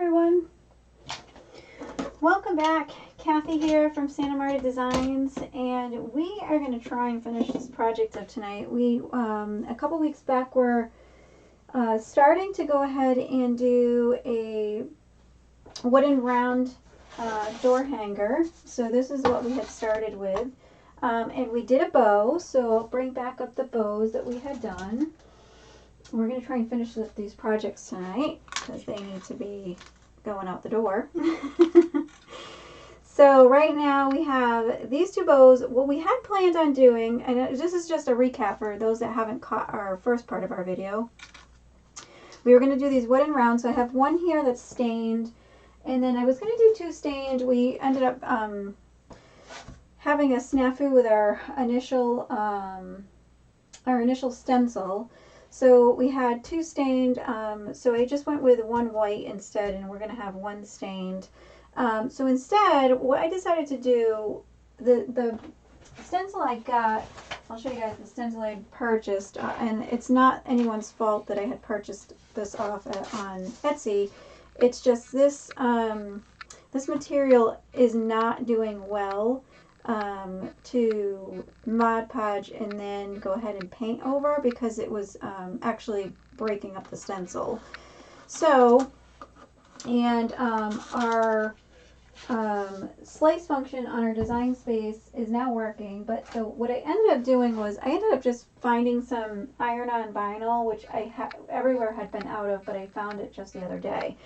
everyone. Welcome back. Kathy here from Santa Marta Designs, and we are going to try and finish this project up tonight. We a couple weeks back were starting to go ahead and do a wooden round door hanger. So this is what we had started with, and we did a bow. So I'll bring back up the bows that we had done. We're going to try and finish these projects tonight because they need to be going out the door. So right now we have these two bows. What we had planned on doing, and this is just a recap for those that haven't caught our first part of our video. We were going to do these wooden rounds. So I have one here that's stained, and then I was going to do two stained. We ended up having a snafu with our initial stencil. So we had two stained, so I just went with one white instead, and we're going to have one stained. So instead, what I decided to do, the stencil I got, I'll show you guys the stencil I purchased, and it's not anyone's fault that I had purchased this off on Etsy. It's just this, this material is not doing well to Mod Podge and then go ahead and paint over because it was actually breaking up the stencil. So, and our slice function on our design space is now working, but so what I ended up doing was I ended up just finding some iron-on vinyl, which I everywhere had been out of, but I found it just the other day.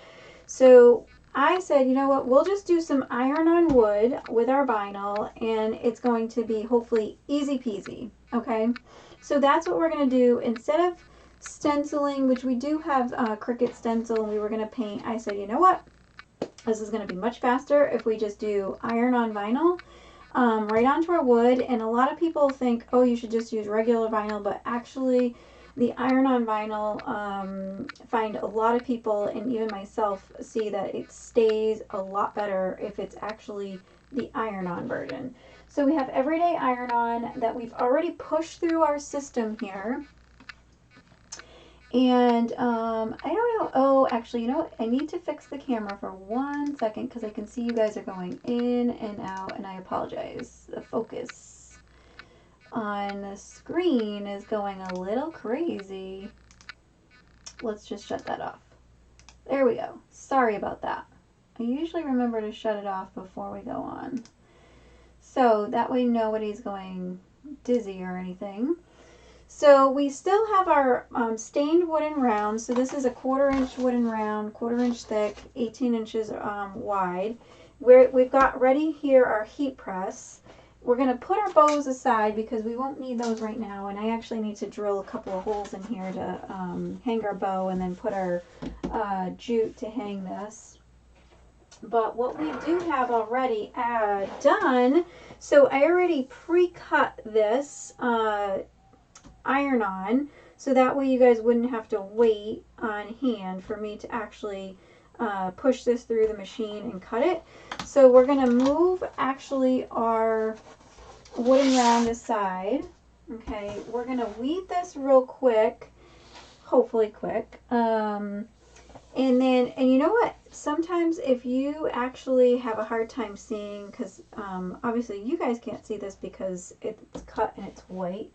So I said, you know what, we'll just do some iron-on wood with our vinyl, and it's going to be hopefully easy peasy, okay? So that's what we're going to do. Instead of stenciling, which we do have Cricut stencil, and we were going to paint, I said, you know what, this is going to be much faster if we just do iron-on vinyl right onto our wood. And a lot of people think, oh, you should just use regular vinyl, but actually the iron-on vinyl, find a lot of people, and even myself, see that it stays a lot better if it's actually the iron-on version. So we have everyday iron-on that we've already pushed through our system here. And I don't know, oh, actually, you know what? I need to fix the camera for 1 second because I can see you guys are going in and out, and I apologize. The focus on the screen is going a little crazy. Let's just shut that off. There we go. Sorry about that. I usually remember to shut it off before we go on, so that way nobody's going dizzy or anything. So we still have our stained wooden round. So this is a 1/4 inch wooden round, 1/4 inch thick, 18 inches wide. We've got ready here our heat press. We're going to put our bows aside because we won't need those right now, and I actually need to drill a couple of holes in here to hang our bow and then put our jute to hang this. But what we do have already done, so I already pre-cut this iron-on, so that way you guys wouldn't have to wait on hand for me to actually push this through the machine and cut it. So we're going to move actually our wooden round aside. Okay, we're going to weed this real quick, hopefully quick. And you know what? Sometimes if you actually have a hard time seeing, because obviously you guys can't see this because it's cut and it's white.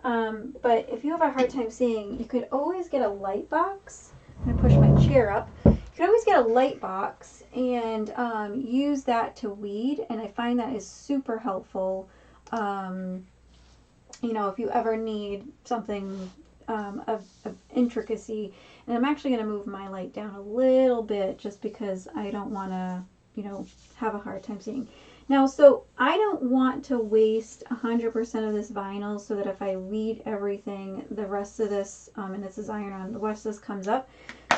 But if you have a hard time seeing, you could always get a light box. I'm going to push my chair up. You can always get a light box and use that to weed, and I find that is super helpful. You know, if you ever need something of intricacy. And I'm actually going to move my light down a little bit just because I don't want to, you know, have a hard time seeing. Now, so I don't want to waste 100% of this vinyl, so that if I weed everything, the rest of this, and this is iron-on, the rest of this comes up.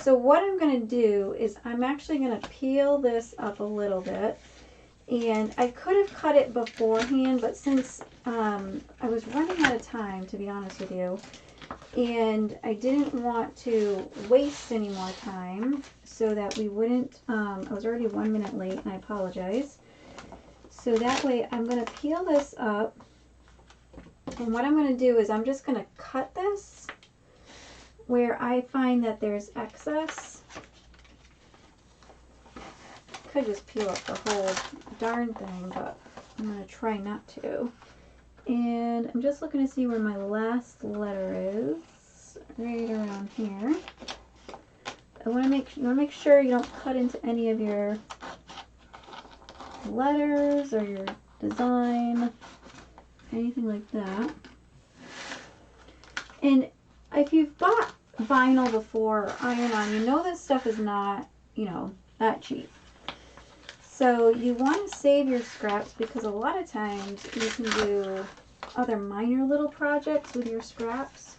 So what I'm going to do is I'm actually going to peel this up a little bit. And I could have cut it beforehand, but since I was running out of time, to be honest with you, and I didn't want to waste any more time, so that we wouldn't, I was already 1 minute late, and I apologize. So that way I'm going to peel this up, and what I'm going to do is I'm just going to cut this where I find that there's excess. could just peel up the whole darn thing, but I'm going to try not to. And I'm just looking to see where my last letter is, right around here. You want to make sure you don't cut into any of your letters or your design, anything like that. And if you've bought vinyl before, iron-on, you know this stuff is not, you know, that cheap. So you want to save your scraps because a lot of times you can do other minor little projects with your scraps.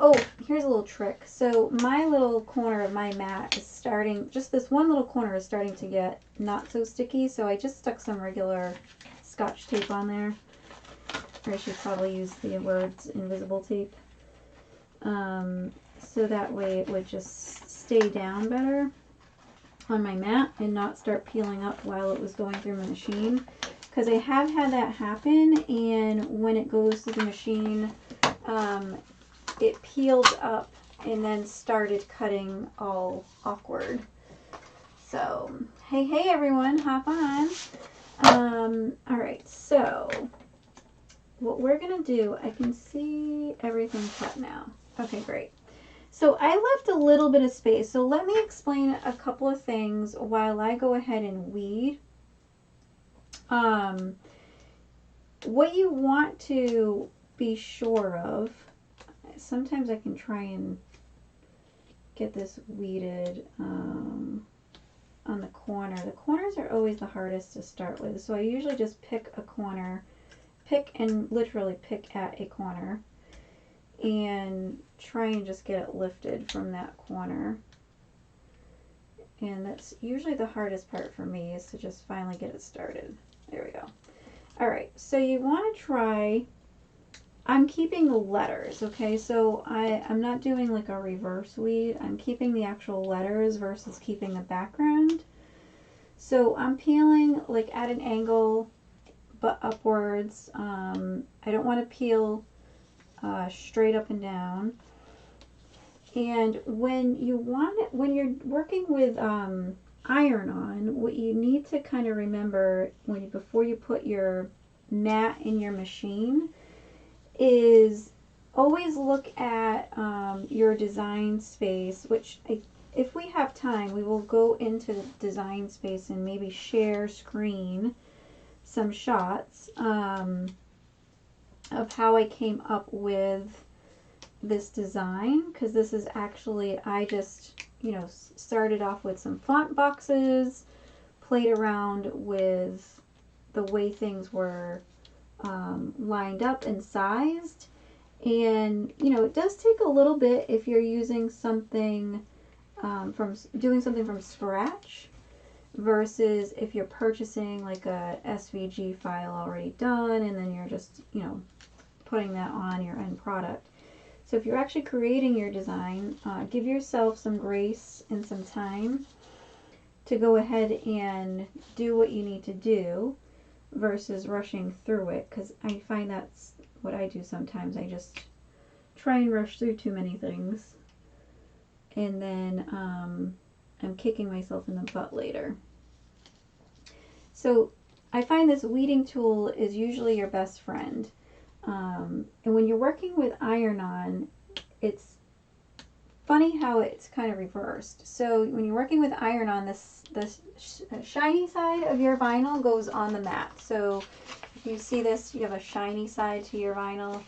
Oh, here's a little trick. So my little corner of my mat is starting, just this one little corner is starting to get not so sticky, so I just stuck some regular Scotch tape on there. Or I should probably use the words invisible tape. So that way it would just stay down better on my mat and not start peeling up while it was going through my machine. Because I have had that happen, and when it goes through the machine, it peeled up and then started cutting all awkward. So, hey everyone, hop on. Alright, so what we're going to do, I can see everything cut now. Okay, great. So I left a little bit of space. So let me explain a couple of things while I go ahead and weed. What you want to be sure of, sometimes I can try and get this weeded on the corner. The corners are always the hardest to start with, so I usually just pick a corner, literally pick at a corner, and try and just get it lifted from that corner. And that's usually the hardest part for me, is to just finally get it started. There we go. Alright, so you want to try, I'm keeping the letters, okay? So I'm not doing like a reverse weed. I'm keeping the actual letters versus keeping the background. So I'm peeling like at an angle, but upwards. I don't want to peel straight up and down. And when you're working with iron-on, what you need to kind of remember before you put your mat in your machine is always look at your design space, which if we have time, we will go into the design space and maybe share screen some shots of how I came up with this design, because this is actually, I just, you know, started off with some font boxes, played around with the way things were lined up and sized, and you know, it does take a little bit if you're using something doing something from scratch versus if you're purchasing like a SVG file already done and then you're just, you know, putting that on your end product. So if you're actually creating your design, give yourself some grace and some time to go ahead and do what you need to do versus rushing through it, because I find that's what I do sometimes. I just try and rush through too many things, and then I'm kicking myself in the butt later. So I find this weeding tool is usually your best friend. And when you're working with iron-on, it's funny how it's kind of reversed. So when you're working with iron-on, this shiny side of your vinyl goes on the mat. So if you see this, you have a shiny side to your vinyl,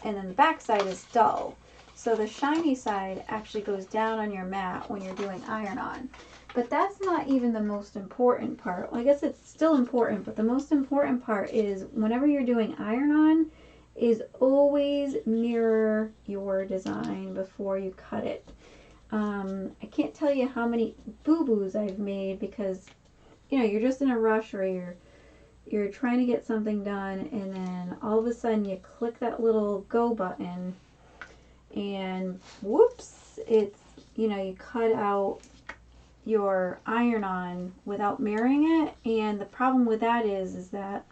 and then the back side is dull. So the shiny side actually goes down on your mat when you're doing iron-on. But that's not even the most important part. Well, I guess it's still important, but the most important part is whenever you're doing iron-on, is always mirror your design before you cut it. I can't tell you how many boo-boos I've made because, you know, you're just in a rush, or you're trying to get something done, and then all of a sudden you click that little go button and whoops, it's, you know, you cut out your iron-on without mirroring it. And the problem with that is that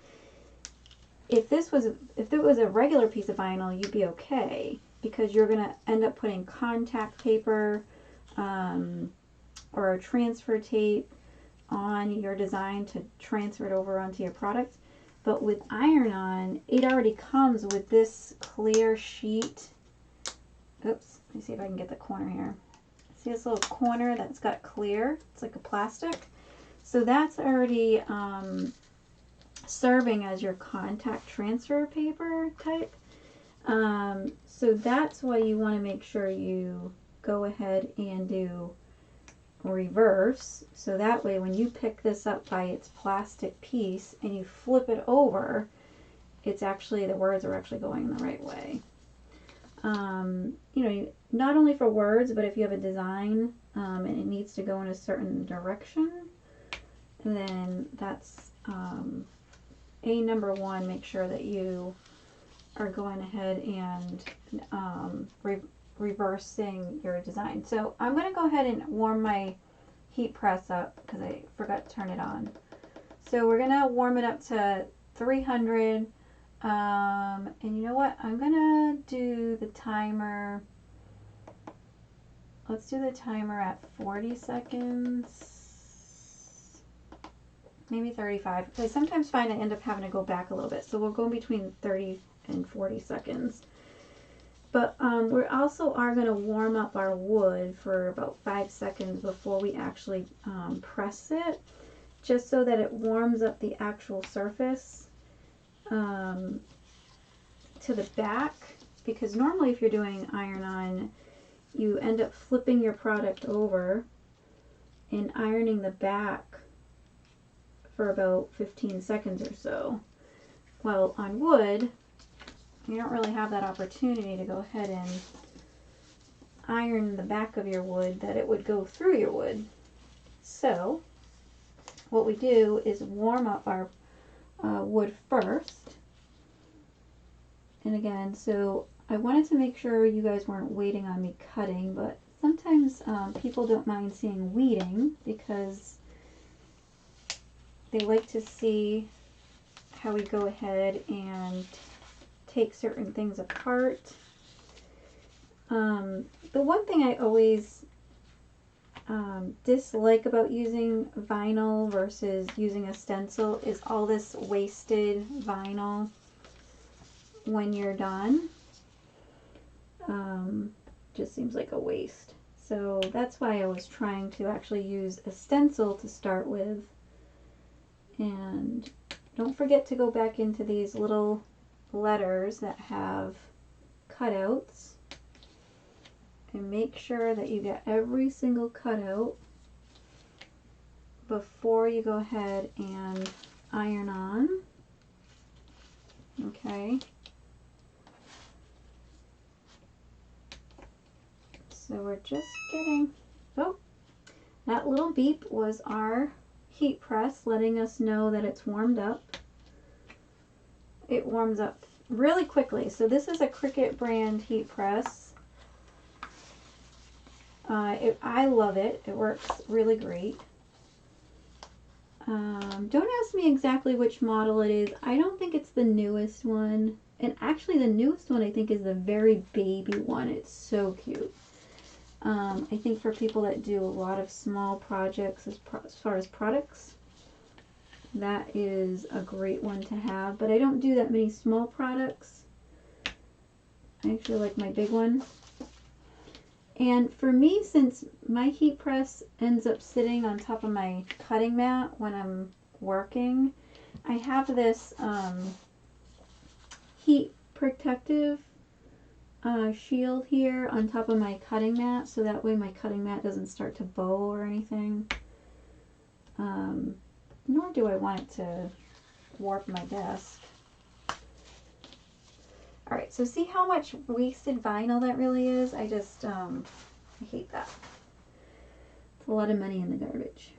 if it was a regular piece of vinyl, you'd be okay, because you're going to end up putting contact paper or transfer tape on your design to transfer it over onto your product. But with iron-on, it already comes with this clear sheet. Oops, let me see if I can get the corner here. See this little corner that's got clear? It's like a plastic. So that's already serving as your contact transfer paper type. So that's why you want to make sure you go ahead and do reverse. So that way when you pick this up by its plastic piece and you flip it over, it's actually, the words are actually going the right way. You know, not only for words, but if you have a design and it needs to go in a certain direction, then that's number one, make sure that you are going ahead and reversing your design. So I'm going to go ahead and warm my heat press up because I forgot to turn it on. So we're going to warm it up to 300. And you know what? I'm going to do the timer. Let's do the timer at 40 seconds. Maybe 35. I sometimes find I end up having to go back a little bit. So we'll go between 30 and 40 seconds. But we also are going to warm up our wood for about 5 seconds before we actually press it, just so that it warms up the actual surface to the back. Because normally if you're doing iron-on, you end up flipping your product over and ironing the back for about 15 seconds or so. Well, on wood, you don't really have that opportunity to go ahead and iron the back of your wood, that it would go through your wood. So what we do is warm up our wood first. And again, so I wanted to make sure you guys weren't waiting on me cutting, but sometimes people don't mind seeing weeding because they like to see how we go ahead and take certain things apart. The one thing I always dislike about using vinyl versus using a stencil is all this wasted vinyl when you're done. Just seems like a waste. So that's why I was trying to actually use a stencil to start with. And don't forget to go back into these little letters that have cutouts and make sure that you get every single cutout before you go ahead and iron on. Okay. So we're just getting, oh, that little beep was our heat press letting us know that it's warmed up. It warms up really quickly. So this is a Cricut brand heat press. I love it. It works really great. Don't ask me exactly which model it is. I don't think it's the newest one. And actually the newest one I think is the very baby one. It's so cute. I think for people that do a lot of small projects as far as products, that is a great one to have. But I don't do that many small products. I actually like my big one. And for me, since my heat press ends up sitting on top of my cutting mat when I'm working, I have this heat protective shield here on top of my cutting mat, so that way my cutting mat doesn't start to bow or anything. Nor do I want it to warp my desk. Alright, so see how much wasted vinyl that really is? I just, I hate that. It's a lot of money in the garbage.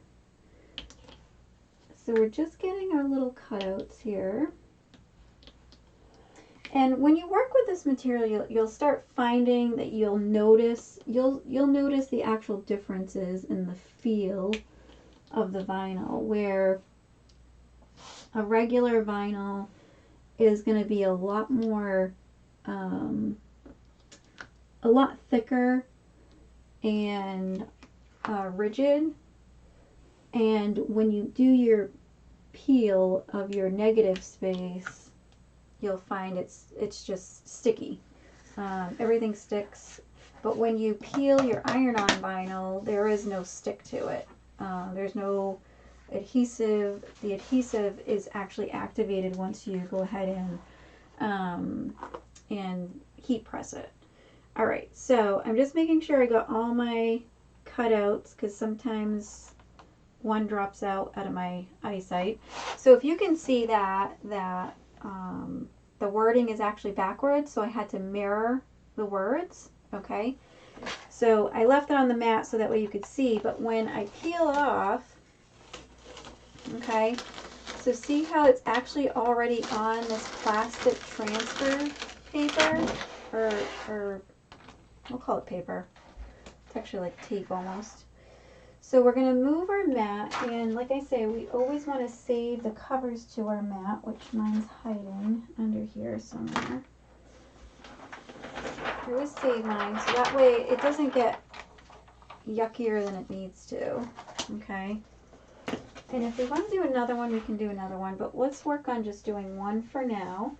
So we're just getting our little cutouts here. And when you work with this material, you'll start finding that you'll notice the actual differences in the feel of the vinyl, where a regular vinyl is going to be a lot more, a lot thicker and rigid, And when you do your peel of your negative space, you'll find it's just sticky. Everything sticks, but when you peel your iron-on vinyl, there is no stick to it. There's no adhesive. The adhesive is actually activated once you go ahead and heat press it. All right, so I'm just making sure I got all my cutouts because sometimes one drops out of my eyesight. So if you can see that the wording is actually backwards, so I had to mirror the words. Okay, so I left it on the mat so that way you could see, but when I peel it off, okay, so see how it's actually already on this plastic transfer paper, or we'll call it paper. It's actually like tape almost. So we're going to move our mat, and like I say, we always want to save the covers to our mat, which mine's hiding under here somewhere. I always save mine so that way it doesn't get yuckier than it needs to. Okay. And if we want to do another one, we can do another one, but let's work on just doing one for now.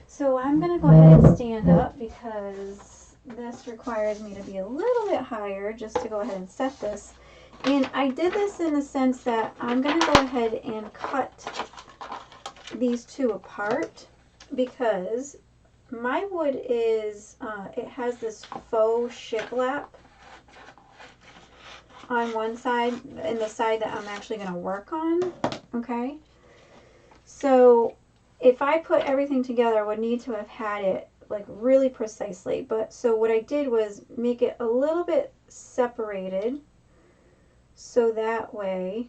So I'm going to go ahead and stand up because this requires me to be a little bit higher just to go ahead and set this. And I did this in the sense that I'm going to go ahead and cut these two apart because my wood is, it has this faux shiplap on one side and the side that I'm actually going to work on. Okay. So if I put everything together, I would need to have had it like really precisely. But so what I did was make it a little bit separated so that way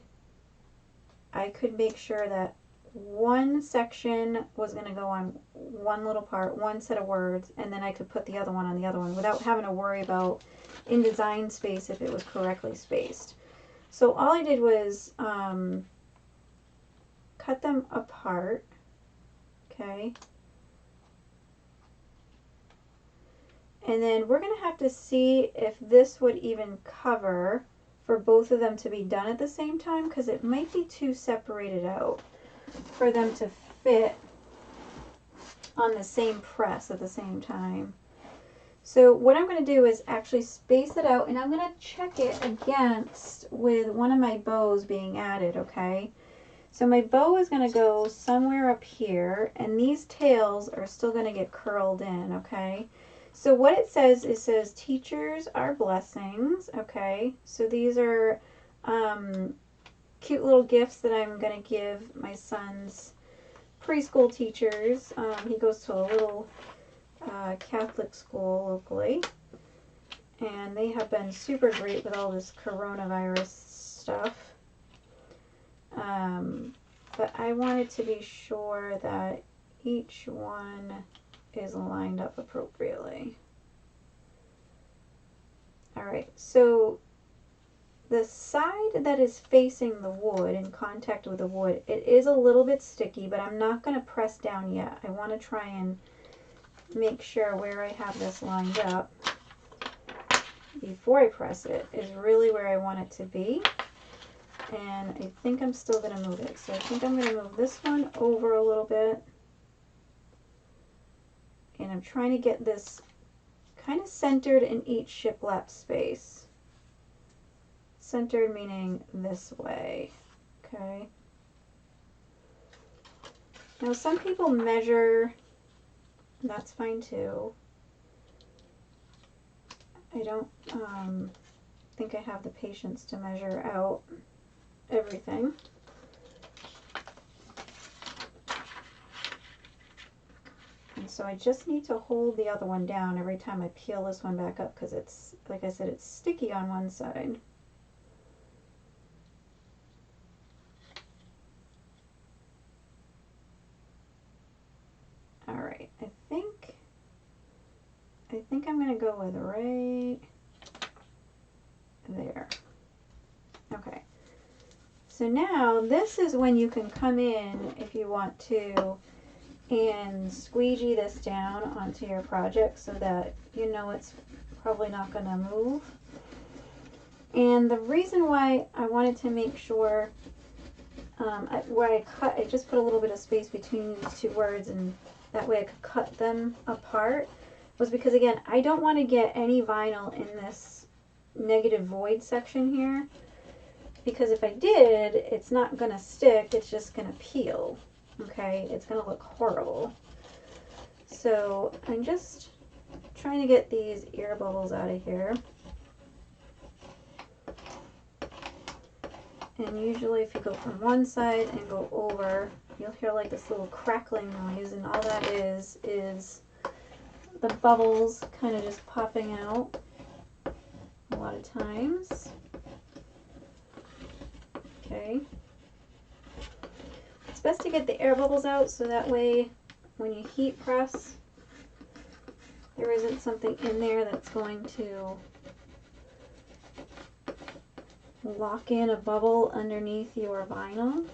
I could make sure that one section was going to go on one little part, one set of words, and then I could put the other one on the other one without having to worry about in design space if it was correctly spaced. So all I did was cut them apart. Okay. And then we're going to have to see if this would even cover for both of them to be done at the same time because it might be too separated out for them to fit on the same press at the same time. So what I'm going to do is actually space it out, and I'm going to check it against with one of my bows being added, okay? So my bow is going to go somewhere up here, and these tails are still going to get curled in, okay? So what it says teachers are blessings, okay? So these are cute little gifts that I'm going to give my son's preschool teachers. He goes to a little Catholic school locally, and they have been super great with all this coronavirus stuff. But I wanted to be sure that each one is lined up appropriately. Alright, so the side that is facing the wood, in contact with the wood, it is a little bit sticky, but I'm not going to press down yet. I want to try and make sure where I have this lined up before I press it is really where I want it to be. And I think I'm still going to move it. So I think I'm going to move this one over a little bit. And I'm trying to get this kind of centered in each shiplap space. Centered meaning this way. Okay. Now some people measure. That's fine too. I don't think I have the patience to measure out everything. And so I just need to hold the other one down every time I peel this one back up because it's, like I said, it's sticky on one side. Alright, I think I'm going to go with right there. Okay. So now this is when you can come in if you want to and squeegee this down onto your project so that you know it's probably not going to move. And the reason why I wanted to make sure where I cut, I just put a little bit of space between these two words, and that way I could cut them apart, was because, again, I don't want to get any vinyl in this negative void section here, because if I did, it's not going to stick, it's just going to peel, okay? It's going to look horrible. So I'm just trying to get these air bubbles out of here. And usually if you go from one side and go over, you'll hear like this little crackling noise, and all that is the bubbles kind of just popping out a lot of times. Okay. It's best to get the air bubbles out so that way when you heat press, there isn't something in there that's going to lock in a bubble underneath your vinyl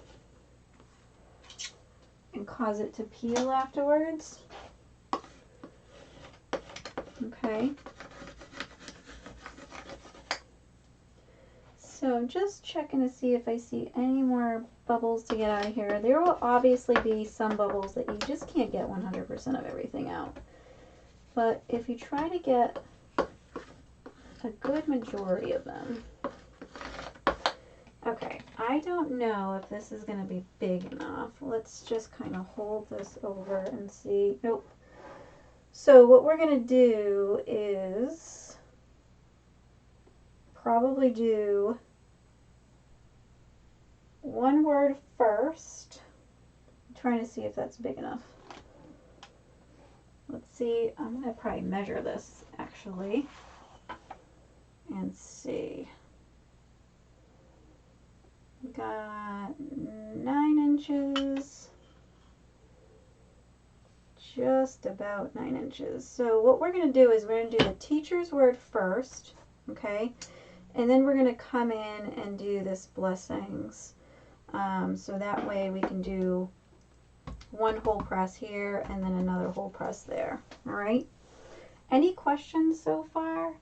and cause it to peel afterwards. Okay. So I'm just checking to see if I see any more bubbles to get out of here. There will obviously be some bubbles that you just can't get 100% of everything out. But if you try to get a good majority of them. Okay, I don't know if this is going to be big enough. Let's just kind of hold this over and see. Nope. So what we're going to do is probably do one word first. I'm trying to see if that's big enough. Let's see. I'm going to probably measure this actually and see. Got 9 inches, just about 9 inches. So what we're going to do is we're going to do the teacher's word first, okay, and then we're going to come in and do this blessings. So that way we can do one whole press here and then another whole press there. All right. Any questions so far?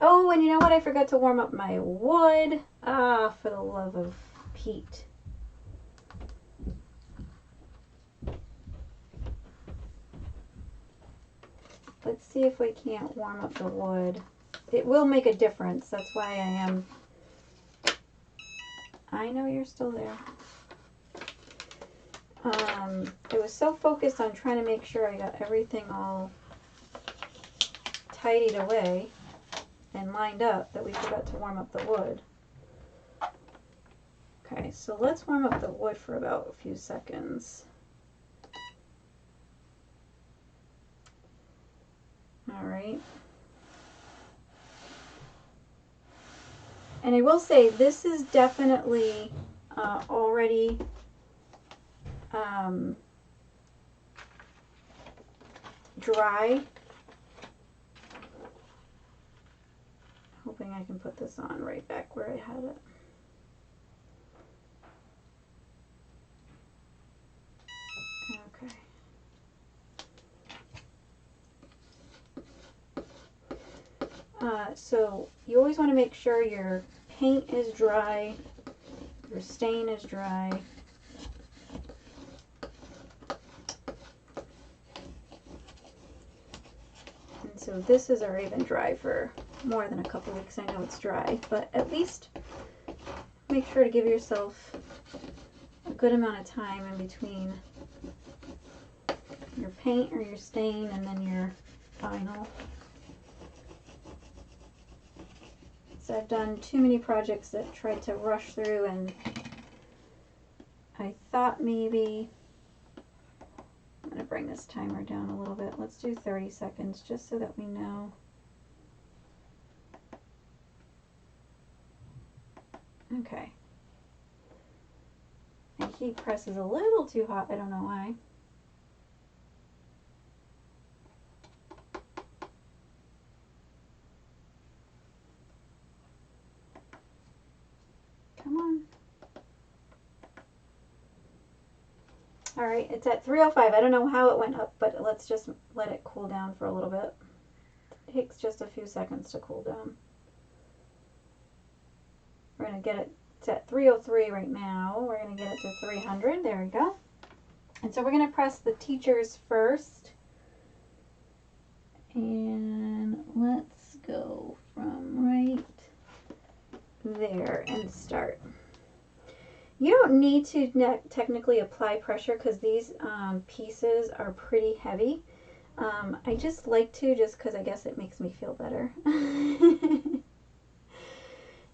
Oh, and you know what? I forgot to warm up my wood. Ah, for the love of Pete. Let's see if we can't warm up the wood. It will make a difference. That's why I am. I know you're still there. I was so focused on trying to make sure I got everything all tidied away and lined up that we forgot to warm up the wood. Okay, so let's warm up the wood for about a few seconds. All right. And I will say this is definitely already dry. Hoping I can put this on right back where I had it. Okay. So you always want to make sure your paint is dry, your stain is dry. And so this has already been dry for more than a couple weeks. I know it's dry, but at least make sure to give yourself a good amount of time in between your paint or your stain and then your vinyl. So I've done too many projects that tried to rush through, and I thought maybe I'm going to bring this timer down a little bit. Let's do 30 seconds just so that we know. Okay. My heat press is a little too hot. I don't know why. Come on. All right, it's at 305. I don't know how it went up, but let's just let it cool down for a little bit. It takes just a few seconds to cool down. We're going to get it, it's at 303 right now. We're going to get it to 300. There we go. And so we're going to press the teachers first. And let's go from right there and start. You don't need to technically apply pressure because these pieces are pretty heavy. I just like to just because I guess it makes me feel better.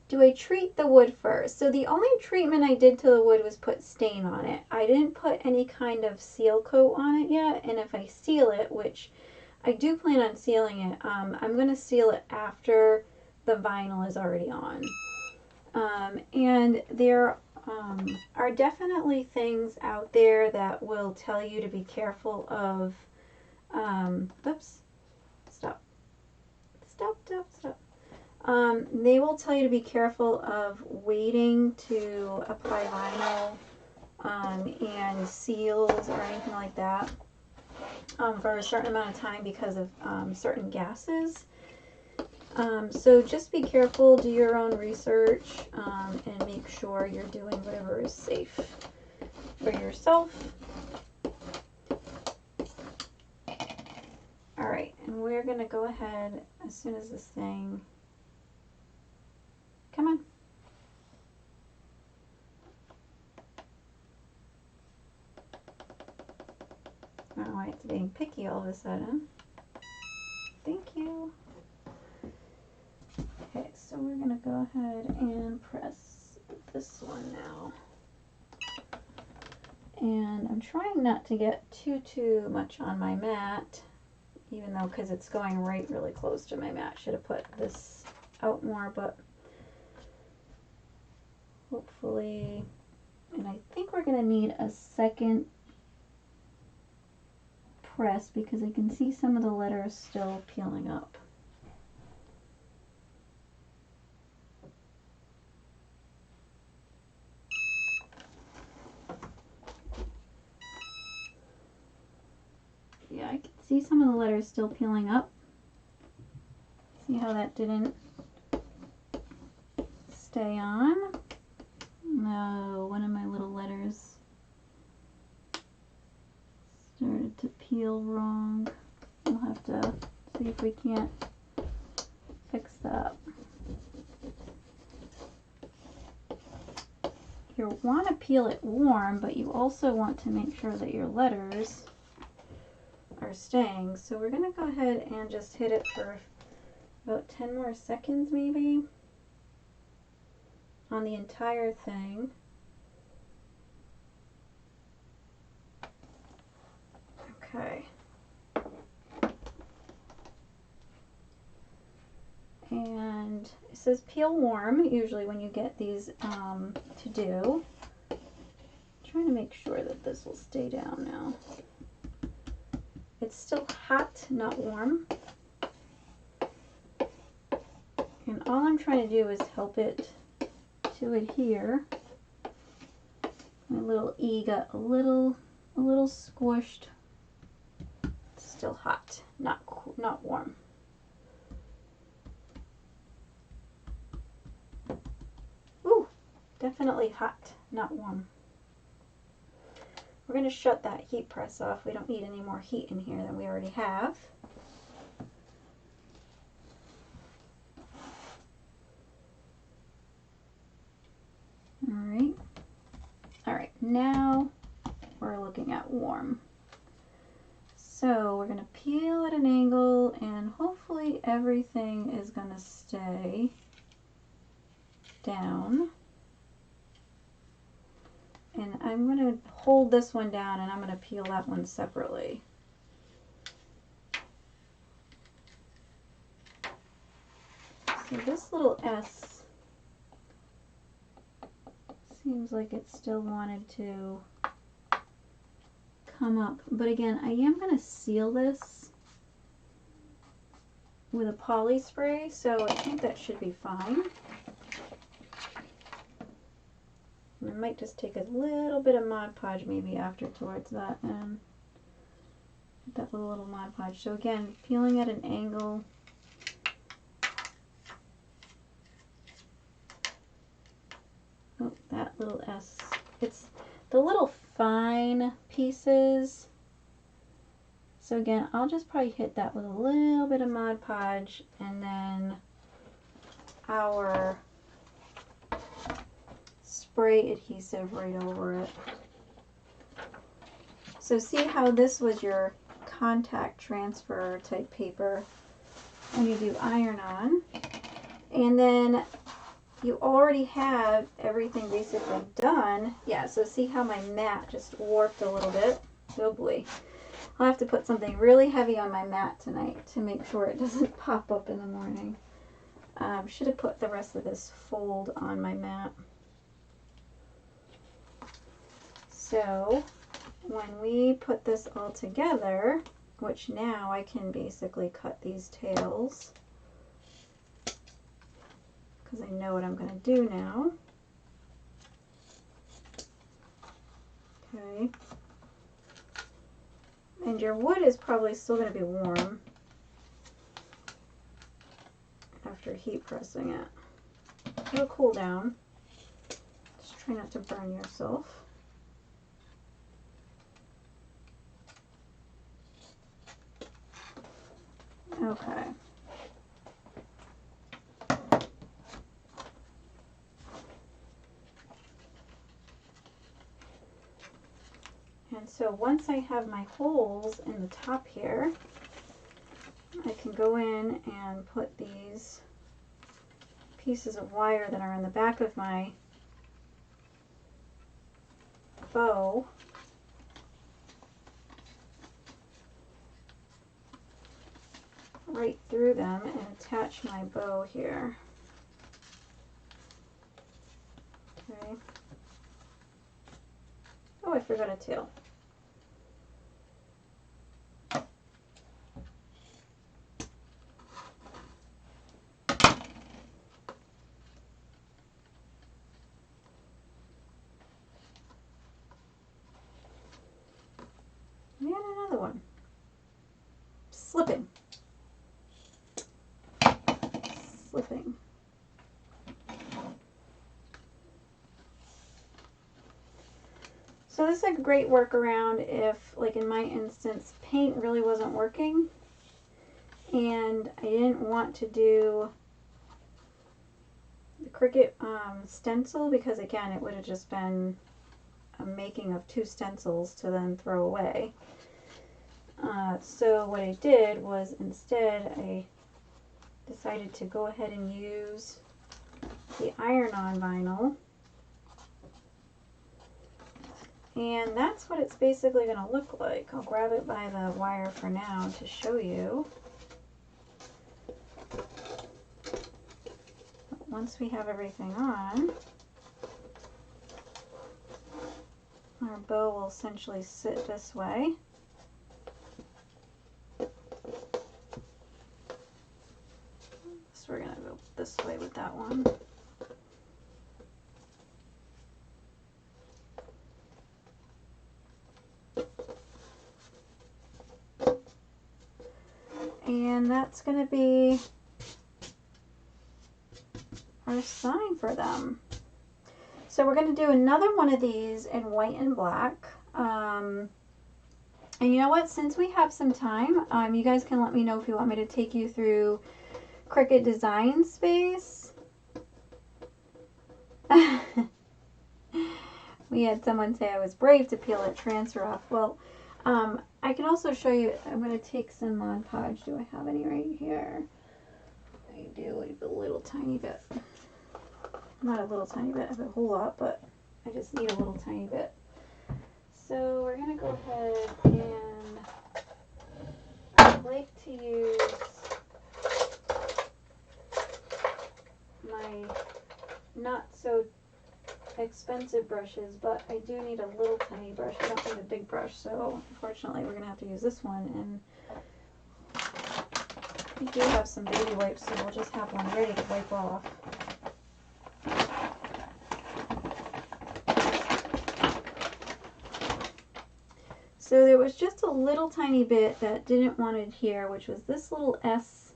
Do I treat the wood first? So the only treatment I did to the wood was put stain on it. I didn't put any kind of seal coat on it yet, and if I seal it, which I do plan on sealing it, I'm going to seal it after the vinyl is already on. And there are definitely things out there that will tell you to be careful of, oops, stop. They will tell you to be careful of waiting to apply vinyl and seals or anything like that for a certain amount of time because of certain gases. So just be careful, do your own research, and make sure you're doing whatever is safe for yourself. Alright, and we're going to go ahead as soon as this thing, come on. I don't know why it's being picky all of a sudden. Thank you. Okay, so we're going to go ahead and press this one now. And I'm trying not to get too much on my mat, even though because it's going right really close to my mat. Should have put this out more, but hopefully, and I think we're going to need a second press because I can see some of the letters still peeling up. Yeah, I can see some of the letters still peeling up. See how that didn't stay on? No, one of my little letters started to peel wrong. We'll have to see if we can't fix that. You want to peel it warm, but you also want to make sure that your letters are staying. So we're going to go ahead and just hit it for about 10 more seconds maybe on the entire thing. Okay. And it says peel warm usually when you get these to do. I'm trying to make sure that this will stay down now. It's still hot, not warm. And all I'm trying to do is help it to adhere. My little E got a little squished. It's still hot, not warm. Ooh, definitely hot, not warm. We're going to shut that heat press off. We don't need any more heat in here than we already have. Alright, now we're looking at warm. So we're going to peel at an angle and hopefully everything is going to stay down. And I'm going to hold this one down and I'm going to peel that one separately. So this little S seems like it still wanted to come up. But again, I am going to seal this with a poly spray, so I think that should be fine. I might just take a little bit of Mod Podge maybe after towards that and that little Mod Podge. So again, peeling at an angle. little S. It's the little fine pieces. So again, I'll just probably hit that with a little bit of Mod Podge and then our spray adhesive right over it. So see how this was your contact transfer type paper when you do iron-on. And then you already have everything basically done. Yeah, so see how my mat just warped a little bit. Oh boy. I'll have to put something really heavy on my mat tonight to make sure it doesn't pop up in the morning. Should have put the rest of this fold on my mat. So when we put this all together, which now I can basically cut these tails because I know what I'm going to do now. Okay. And your wood is probably still going to be warm after heat pressing it. It'll cool down. Just try not to burn yourself. Okay. And so once I have my holes in the top here, I can go in and put these pieces of wire that are in the back of my bow right through them and attach my bow here. Okay. Oh, I forgot a tail. And another one. Slipping. Slipping. So this is a great workaround if, like in my instance, paint really wasn't working and I didn't want to do the Cricut stencil because, again, it would have just been a making of 2 stencils to then throw away. So what I did was instead I decided to go ahead and use the iron-on vinyl. And that's what it's basically going to look like. I'll grab it by the wire for now to show you. But once we have everything on, our bow will essentially sit this way. So we're going to go this way with that one. And that's going to be our sign for them. So we're going to do another one of these in white and black. And you know what? Since we have some time, you guys can let me know if you want me to take you through Cricut Design Space. We had someone say I was brave to peel that transfer off. Well, I can also show you, I'm going to take some Mod Podge. Do I have any right here? I do, a little tiny bit. Not a little tiny bit, I have a whole lot, but I just need a little tiny bit. So we're going to go ahead and I'd like to use my not so expensive brushes, but I do need a little tiny brush. I don't need a big brush, so unfortunately we're going to have to use this one. And we do have some baby wipes, so we'll just have one ready to wipe off. So there was just a little tiny bit that didn't want it here, which was this little S,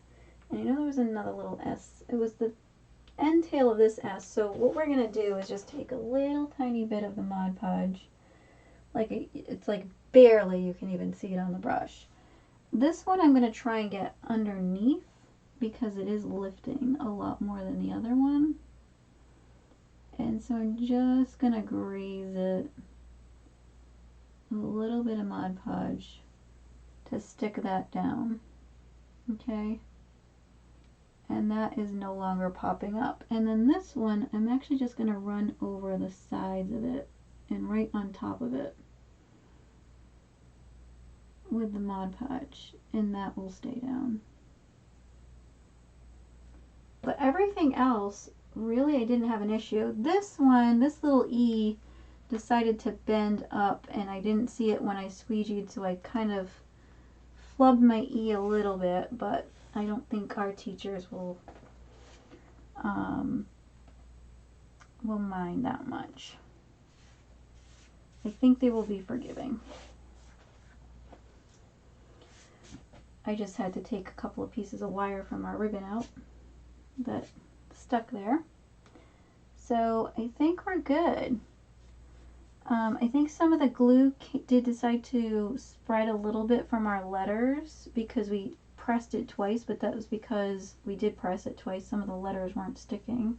and I know there was another little S. It was the end tail of this S. So what we're going to do is just take a little tiny bit of the Mod Podge. It's like barely you can even see it on the brush. This one I'm going to try and get underneath because it is lifting a lot more than the other one. And so I'm just going to graze it a little bit of Mod Podge to stick that down. Okay? And that is no longer popping up. And then this one, I'm actually just going to run over the sides of it and right on top of it with the Mod Podge, and that will stay down. But everything else, really, I didn't have an issue. This one, this little E decided to bend up, and I didn't see it when I squeegeed, so I kind of flubbed my E a little bit, but I don't think our teachers will mind that much. I think they will be forgiving. I just had to take a couple of pieces of wire from our ribbon out that stuck there. So I think we're good. I think some of the glue did decide to spread a little bit from our letters because we pressed it twice, but that was because we did press it twice. Some of the letters weren't sticking.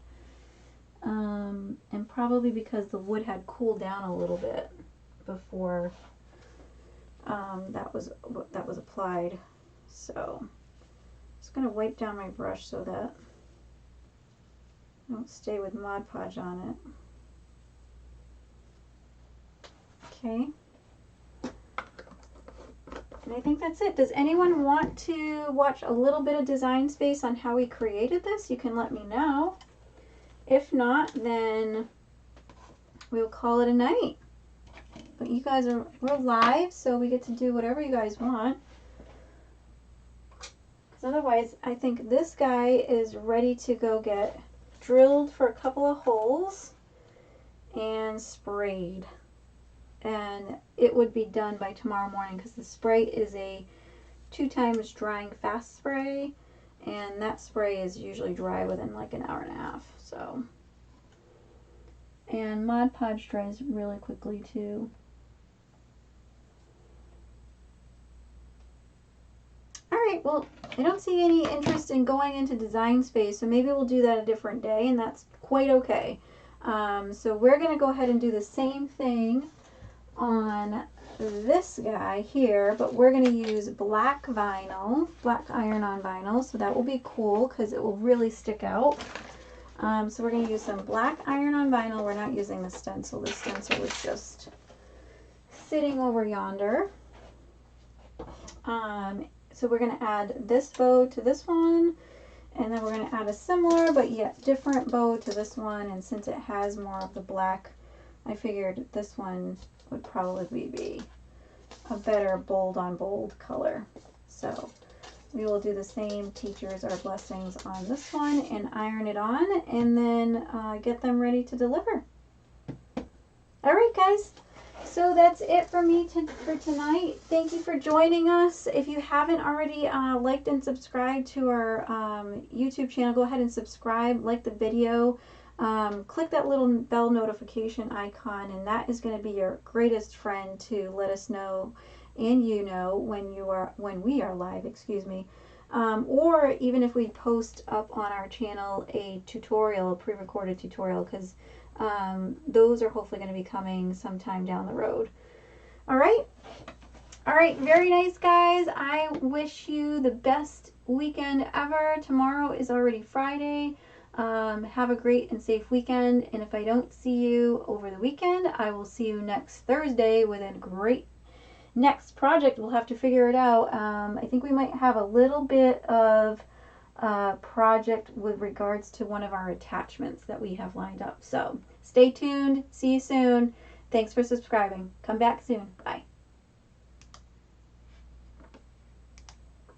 And probably because the wood had cooled down a little bit before that was applied. So I'm just going to wipe down my brush so that I don't stay with Mod Podge on it. Okay. And I think that's it. Does anyone want to watch a little bit of Design Space on how we created this? You can let me know. If not, then we'll call it a night. But you guys we're live, so we get to do whatever you guys want. Because otherwise, I think this guy is ready to go get drilled for a couple of holes and sprayed. And it would be done by tomorrow morning because the spray is a 2 times drying fast spray, and that spray is usually dry within like an hour and a half. So, and Mod Podge dries really quickly too. Alright, well, I don't see any interest in going into Design Space, so maybe we'll do that a different day, and that's quite okay. So we're going to go ahead and do the same thing on this guy here, but we're going to use black vinyl, black iron-on vinyl, so that will be cool because it will really stick out. So we're going to use some black iron-on vinyl. We're not using the stencil. The stencil is just sitting over yonder. So we're going to add this bow to this one, and then we're going to add a similar but yet different bow to this one, and since it has more of the black, I figured this one would probably be a better bold on bold color. So we will do the same Teachers Are Blessings on this one and iron it on, and then get them ready to deliver. All right, guys. So that's it for me for tonight. Thank you for joining us. If you haven't already liked and subscribed to our YouTube channel, go ahead and subscribe, like the video. Click that little bell notification icon, and that is going to be your greatest friend to let us know, and you know, when we are live, excuse me. Or even if we post up on our channel a tutorial, a pre-recorded tutorial, because those are hopefully going to be coming sometime down the road. All right, very nice, guys. I wish you the best weekend ever. Tomorrow is already Friday. Have a great and safe weekend, and if I don't see you over the weekend, I will see you next Thursday with a great next project. We'll have to figure it out. I think we might have a little bit of project with regards to one of our attachments that we have lined up. So stay tuned. See you soon. Thanks for subscribing. Come back soon. Bye.